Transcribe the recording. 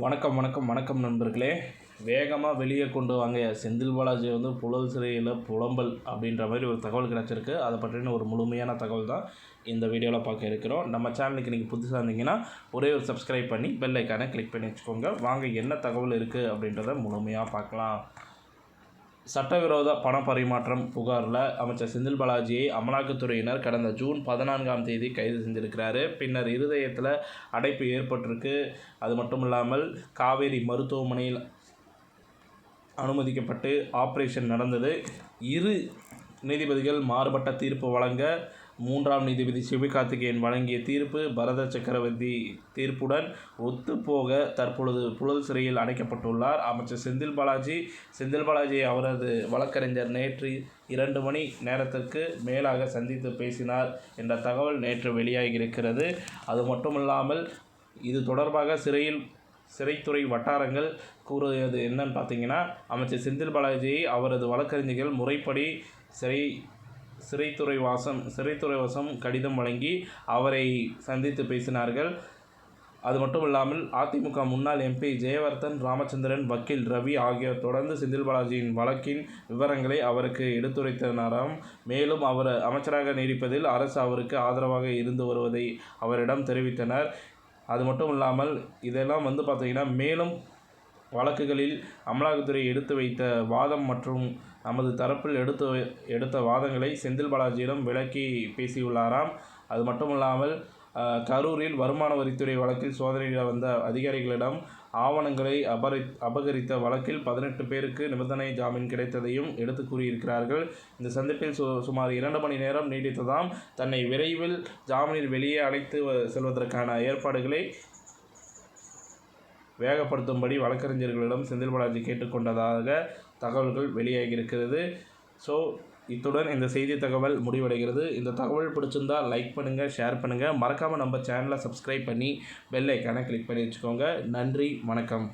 வணக்கம் வணக்கம் வணக்கம் நண்பர்களே. வேகமாக வெளியே கொண்டு வாங்க, செந்தில் பாலாஜி புழல் சிறையில் புலம்பல் அப்படின்ற மாதிரி ஒரு தகவல் கிடச்சிருக்கு. அதை பற்றின ஒரு முழுமையான தகவல் தான் இந்த வீடியோவில் பார்க்க இருக்கிறோம். நம்ம சேனலுக்கு நீங்கள் புதுசாக இருந்தீங்கன்னா ஒரே ஒரு சப்ஸ்கிரைப் பண்ணி பெல் ஐக்கானை கிளிக் பண்ணி வச்சுக்கோங்க. வாங்க என்ன தகவல் இருக்குது அப்படின்றத முழுமையாக பார்க்கலாம். சட்டவிரோத பண பரிமாற்றம் புகாரில் அமைச்சர் செந்தில் பாலாஜியை அமலாக்கத்துறையினர் கடந்த ஜூன் 14ஆம் தேதி கைது செஞ்சிருக்கிறாரு. பின்னர் இருதயத்தில் அடைப்பு ஏற்பட்டிருக்கு. அது மட்டும் இல்லாமல் காவேரி மருத்துவமனையில் அனுமதிக்கப்பட்டு ஆப்ரேஷன் நடந்தது. இரு நீதிபதிகள் மாறுபட்ட தீர்ப்பு வழங்க 3ஆம் நீதிபதி சிவகார்த்திகேயன் வழங்கிய தீர்ப்பு பரத சக்கரவர்த்தி தீர்ப்புடன் ஒத்துப்போக தற்பொழுது புழல் சிறையில் அடைக்கப்பட்டுள்ளார் அமைச்சர் செந்தில் பாலாஜி அவரது வழக்கறிஞர் நேற்று 2 மணி நேரத்திற்கு மேலாக சந்தித்து பேசினார் என்ற தகவல் நேற்று வெளியாகியிருக்கிறது. அது மட்டுமில்லாமல் இது தொடர்பாக சிறைத்துறை வட்டாரங்கள் கூறுவது என்னன்னு பார்த்தீங்கன்னா, அமைச்சர் செந்தில் பாலாஜியை அவரது வழக்கறிஞர்கள் முறைப்படி சிறைத்துறை வசம் கடிதம் வழங்கி அவரை சந்தித்து பேசினார்கள். அது மட்டும் இல்லாமல் அதிமுக முன்னாள் எம்பி ஜெயவர்தன் ராமச்சந்திரன், வக்கீல் ரவி ஆகியோர் தொடர்ந்து செந்தில் பாலாஜியின் வழக்கின் விவரங்களை அவருக்கு எடுத்துரைத்தனராம். மேலும் அவர் அமைச்சராக நீடிப்பதில் அரசு அவருக்கு ஆதரவாக இருந்து வருவதை அவரிடம் தெரிவித்தனர். அது மட்டும் இல்லாமல் இதெல்லாம் பார்த்திங்கன்னா மேலும் வழக்குகளில் அமலாக்கத்துறை எடுத்து வைத்த வாதம் மற்றும் நமது தரப்பில் எடுத்த வாதங்களை செந்தில் பாலாஜியிடம் விளக்கி பேசியுள்ளாராம். அது மட்டும் இல்லாமல் கரூரில் வருமான வரித்துறை வழக்கில் சோதனையிட வந்த அதிகாரிகளிடம் ஆவணங்களை அபகரித்த வழக்கில் 18 பேருக்கு நிபந்தனை ஜாமீன் கிடைத்ததையும் எடுத்து கூறியிருக்கிறார்கள். இந்த சந்திப்பில் சுமார் 2 மணி நேரம் நீடித்ததாம். தன்னை விரைவில் ஜாமீனில் வெளியே அழைத்து செல்வதற்கான ஏற்பாடுகளை வேகப்படுத்தும்படி வழக்கறிஞர்களிடம் செந்தில் பாலாஜி கேட்டுக்கொண்டதாக தகவல்கள் வெளியாகியிருக்கிறது. ஸோ இத்துடன் இந்த செய்தி தகவல் முடிவடைகிறது. இந்த தகவல் பிடிச்சிருந்தால் லைக் பண்ணுங்கள், ஷேர் பண்ணுங்கள். மறக்காமல் நம்ம சேனலை சப்ஸ்கிரைப் பண்ணி பெல் ஐக்கானை கிளிக் பண்ணி வச்சுக்கோங்க. நன்றி, வணக்கம்.